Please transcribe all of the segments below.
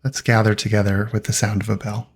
Let's gather together with the sound of a bell.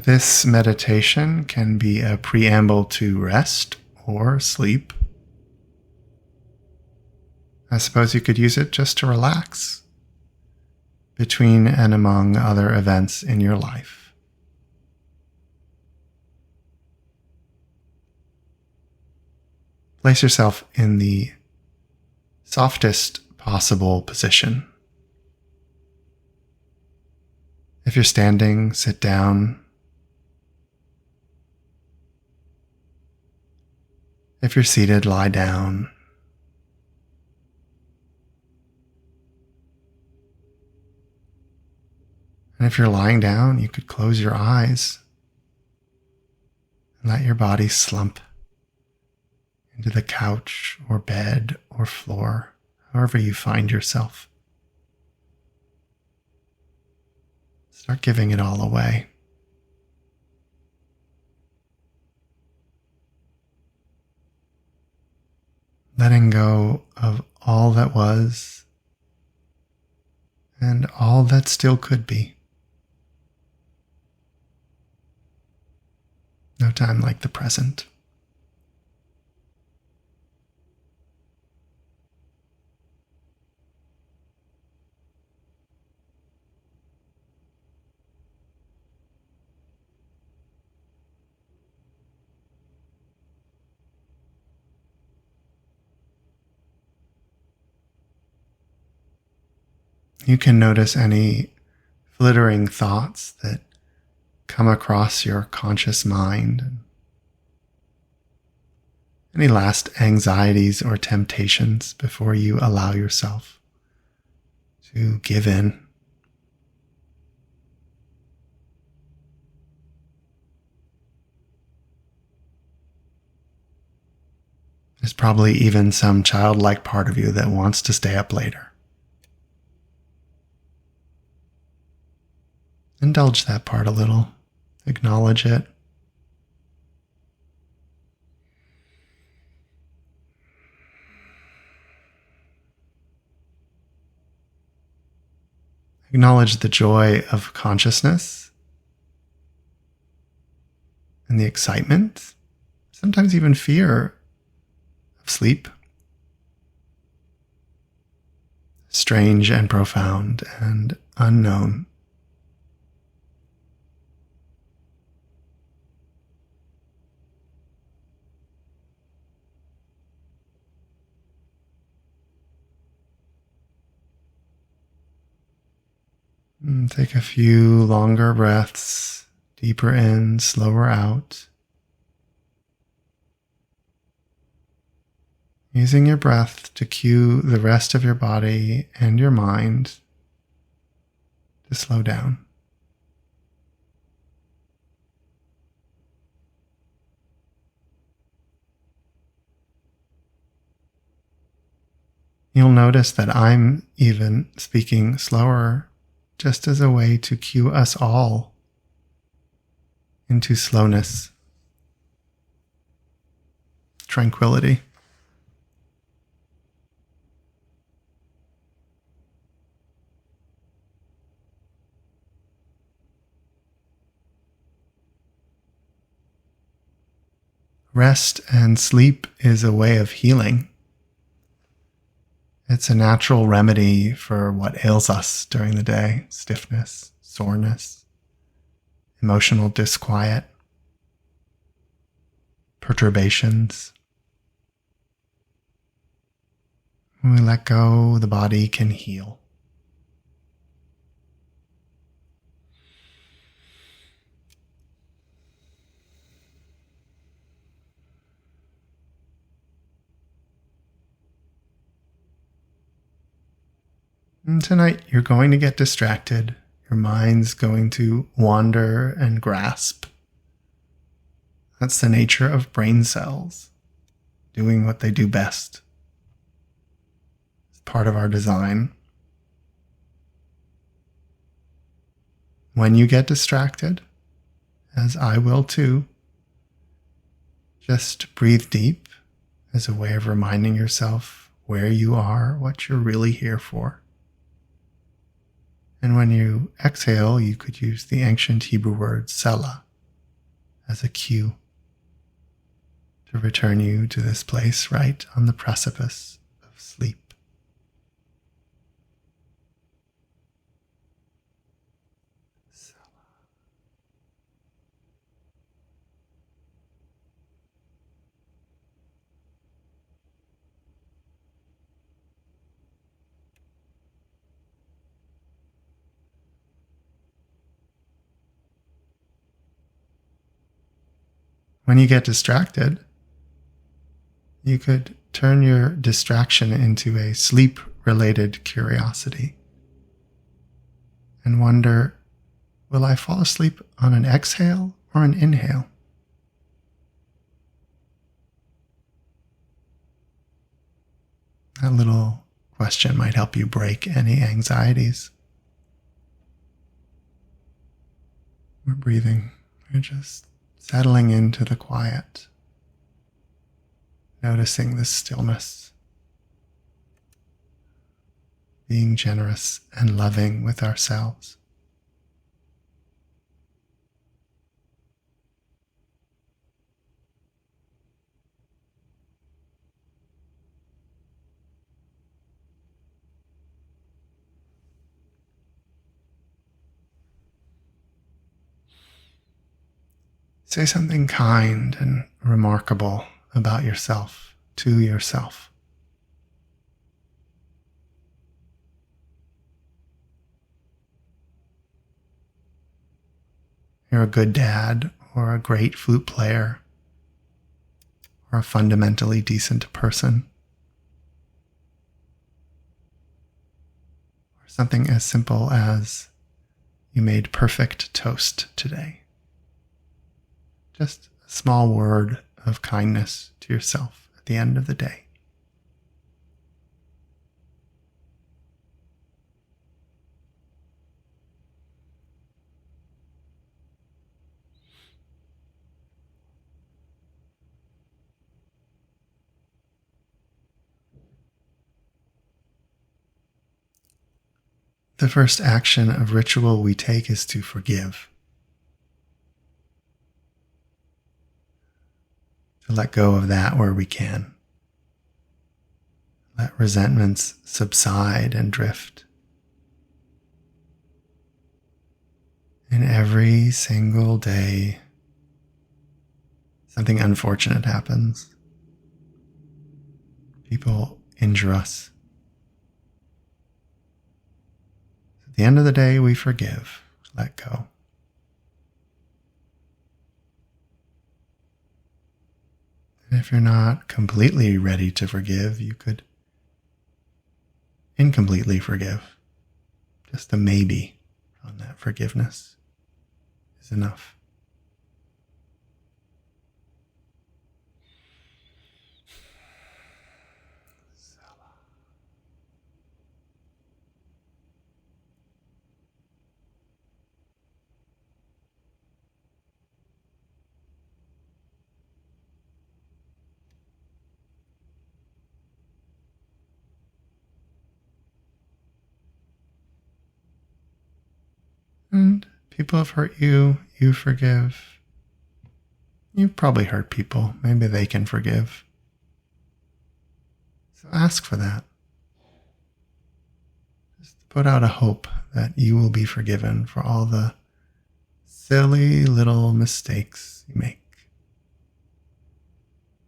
This meditation can be a preamble to rest or sleep. I suppose you could use it just to relax between and among other events in your life. Place yourself in the softest possible position. If you're standing, sit down. If you're seated, lie down. And if you're lying down, you could close your eyes and let your body slump into the couch or bed or floor, however you find yourself. Start giving it all away. Letting go of all that was and all that still could be. No time like the present. You can notice any flittering thoughts that come across your conscious mind. Any last anxieties or temptations before you allow yourself to give in. There's probably even some childlike part of you that wants to stay up later. Indulge that part a little. Acknowledge it. Acknowledge the joy of consciousness and the excitement, sometimes even fear of sleep. Strange and profound and unknown. And take a few longer breaths, deeper in, slower out. Using your breath to cue the rest of your body and your mind to slow down. You'll notice that I'm even speaking slower, just as a way to cue us all into slowness, tranquility. Rest and sleep is a way of healing. It's a natural remedy for what ails us during the day: stiffness, soreness, emotional disquiet, perturbations. When we let go, the body can heal. And tonight, you're going to get distracted. Your mind's going to wander and grasp. That's the nature of brain cells. doing what they do best. It's part of our design. When you get distracted, as I will too, just breathe deep as a way of reminding yourself where you are, what you're really here for. And when you exhale, you could use the ancient Hebrew word selah as a cue to return you to this place right on the precipice of sleep. When you get distracted, you could turn your distraction into a sleep-related curiosity and wonder, will I fall asleep on an exhale or an inhale? That little question might help you break any anxieties. We're breathing. We're just settling into the quiet, noticing the stillness, being generous and loving with ourselves. Say something kind and remarkable about yourself to yourself. You're a good dad, or a great flute player, or a fundamentally decent person. Or something as simple as, you made perfect toast today. Just a small word of kindness to yourself at the end of the day. The first action of ritual we take is to forgive. To let go of that where we can. Let resentments subside and drift. And every single day, something unfortunate happens. People injure us. At the end of the day, we forgive, let go. And if you're not completely ready to forgive, you could incompletely forgive. Just a maybe on that forgiveness is enough. And people have hurt you, you forgive. You've probably hurt people. Maybe they can forgive. So ask for that. Just put out a hope that you will be forgiven for all the silly little mistakes you make.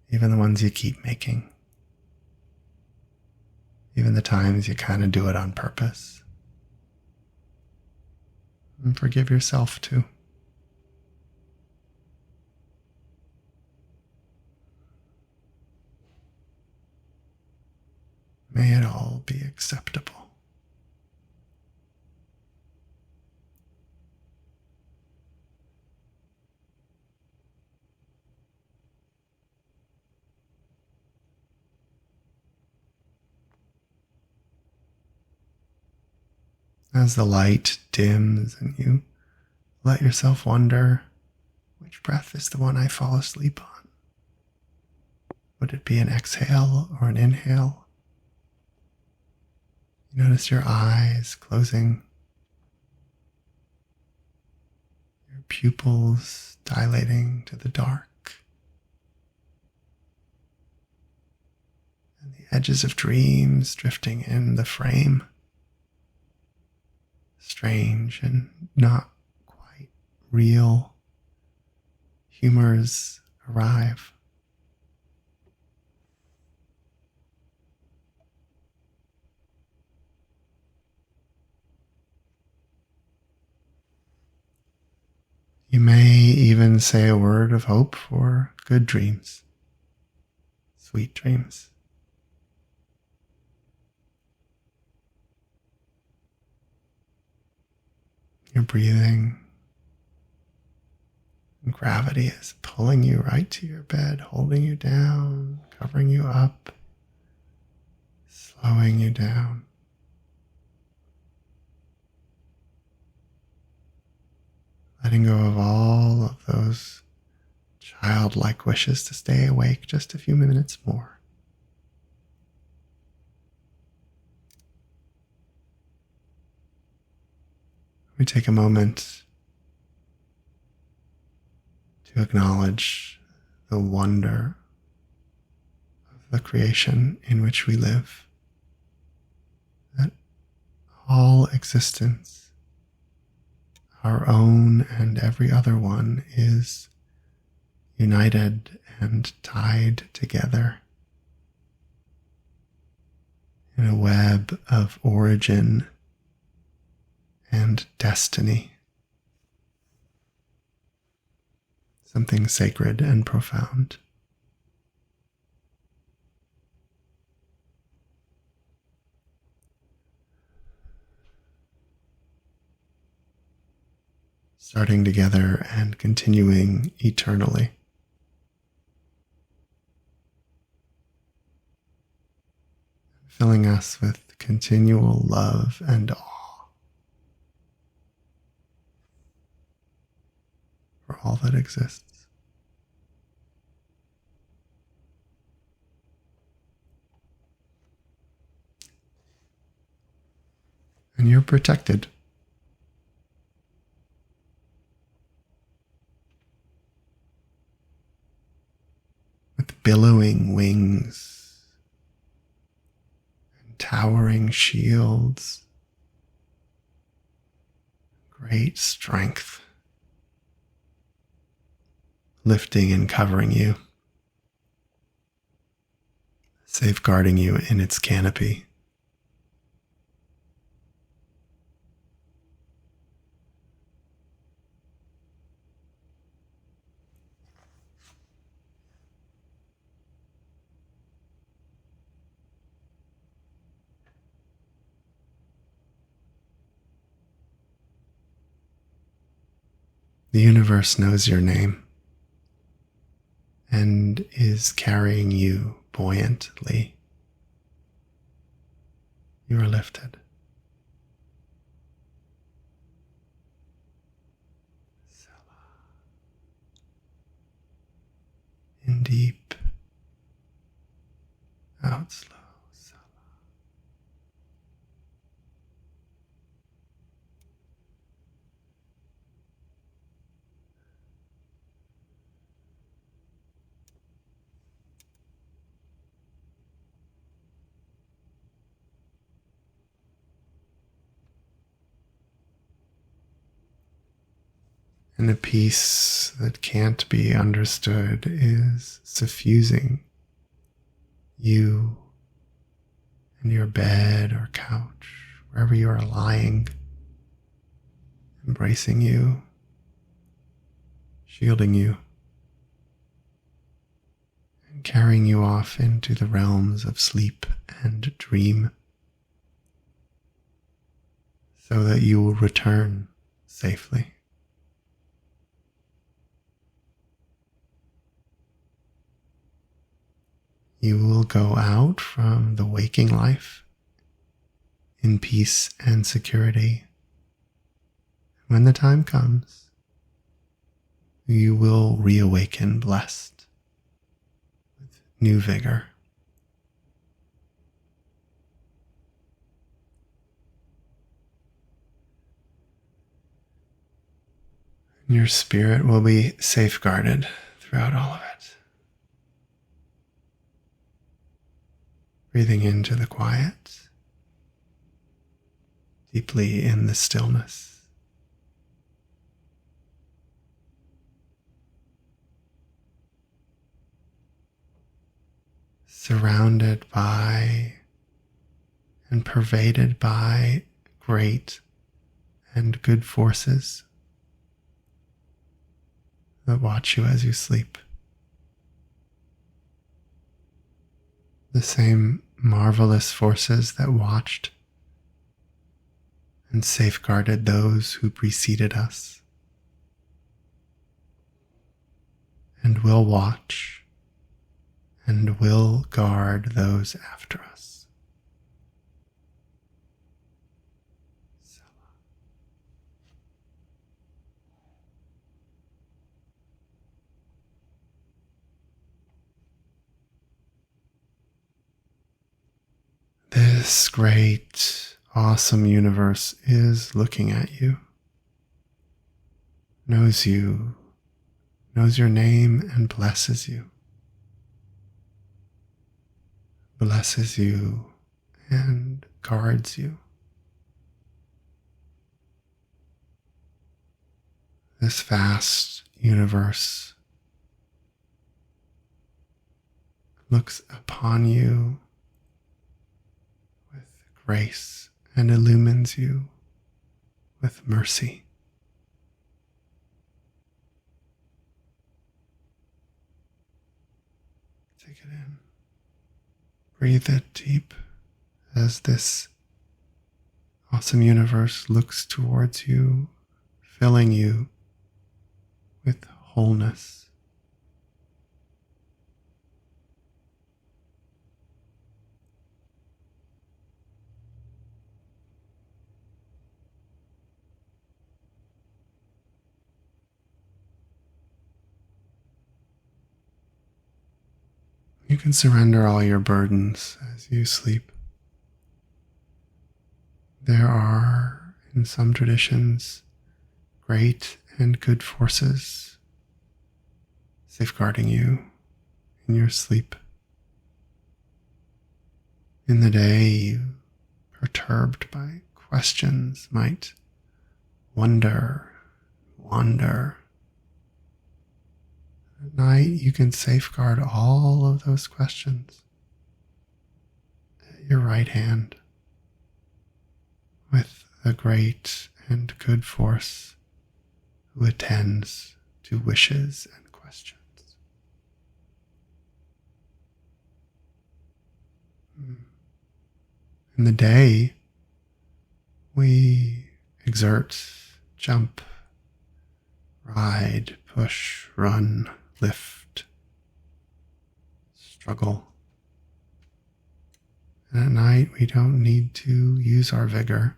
Even the ones you keep making. Even the times you kind of do it on purpose. And forgive yourself too. May it all be acceptable. As the light dims and you let yourself wonder, which breath is the one I fall asleep on? Would it be an exhale or an inhale? You notice your eyes closing, your pupils dilating to the dark, and the edges of dreams drifting in the frame. Strange and not quite real humors arrive. You may even say a word of hope for good dreams, sweet dreams. You're breathing, and gravity is pulling you right to your bed, holding you down, covering you up, slowing you down. Letting go of all of those childlike wishes to stay awake just a few minutes more. We take a moment to acknowledge the wonder of the creation in which we live, that all existence, our own and every other one, is united and tied together in a web of origin and destiny, something sacred and profound. Starting together and continuing eternally. Filling us with continual love and awe for all that exists. And you're protected. With billowing wings and towering shields, great strength, lifting and covering you, safeguarding you in its canopy. The universe knows your name and is carrying you buoyantly. You are lifted. In deep, out slow. And a peace that can't be understood is suffusing you in your bed or couch, wherever you are lying, embracing you, shielding you, and carrying you off into the realms of sleep and dream, so that you will return safely. You will go out from the waking life in peace and security. When the time comes, you will reawaken blessed with new vigor. Your spirit will be safeguarded throughout all of it. Breathing into the quiet, deeply in the stillness. Surrounded by and pervaded by great and good forces that watch you as you sleep. The same marvelous forces that watched and safeguarded those who preceded us, and will watch and will guard those after us. This great, awesome universe is looking at you, knows you, knows your name, and blesses you. Blesses you and guards you. This vast universe looks upon you with grace and illumines you with mercy. Take it in. Breathe it deep as this awesome universe looks towards you, filling you with wholeness. You can surrender all your burdens as you sleep. There are, in some traditions, great and good forces safeguarding you in your sleep. In the day, you, perturbed by questions, might wander. At night, you can safeguard all of those questions at your right hand with the great and good force who attends to wishes and questions. In the day, we exert, jump, ride, push, run, lift, struggle. And at night, we don't need to use our vigor.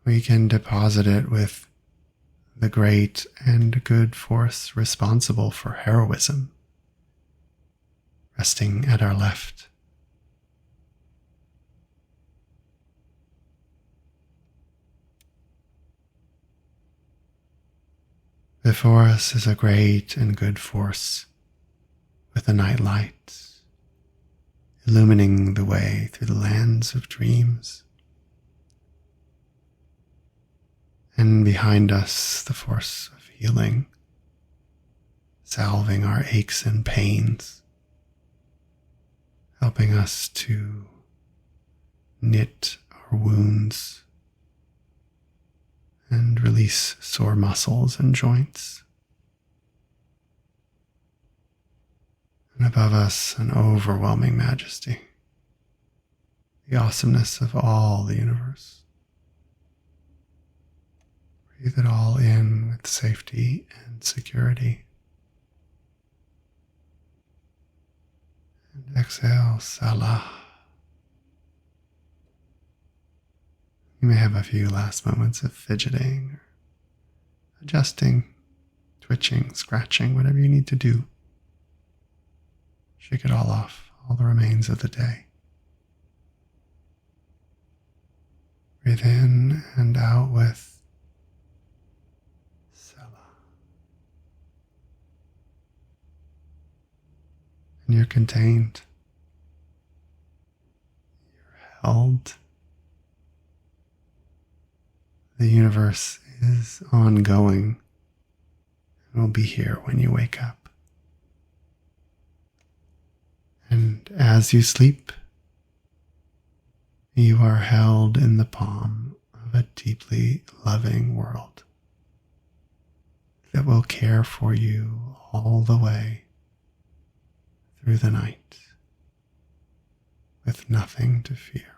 We can deposit it with the great and good force responsible for heroism, resting at our left. Before us is a great and good force with a night light, illumining the way through the lands of dreams. And behind us, the force of healing, salving our aches and pains, helping us to knit our wounds and release sore muscles and joints. And above us, an overwhelming majesty, the awesomeness of all the universe. Breathe it all in with safety and security. And exhale, Salah. You may have a few last moments of fidgeting, or adjusting, twitching, scratching, whatever you need to do. Shake it all off, all the remains of the day. Breathe in and out with Selah. And you're contained. You're held. The universe is ongoing and will be here when you wake up. And as you sleep, you are held in the palm of a deeply loving world that will care for you all the way through the night with nothing to fear.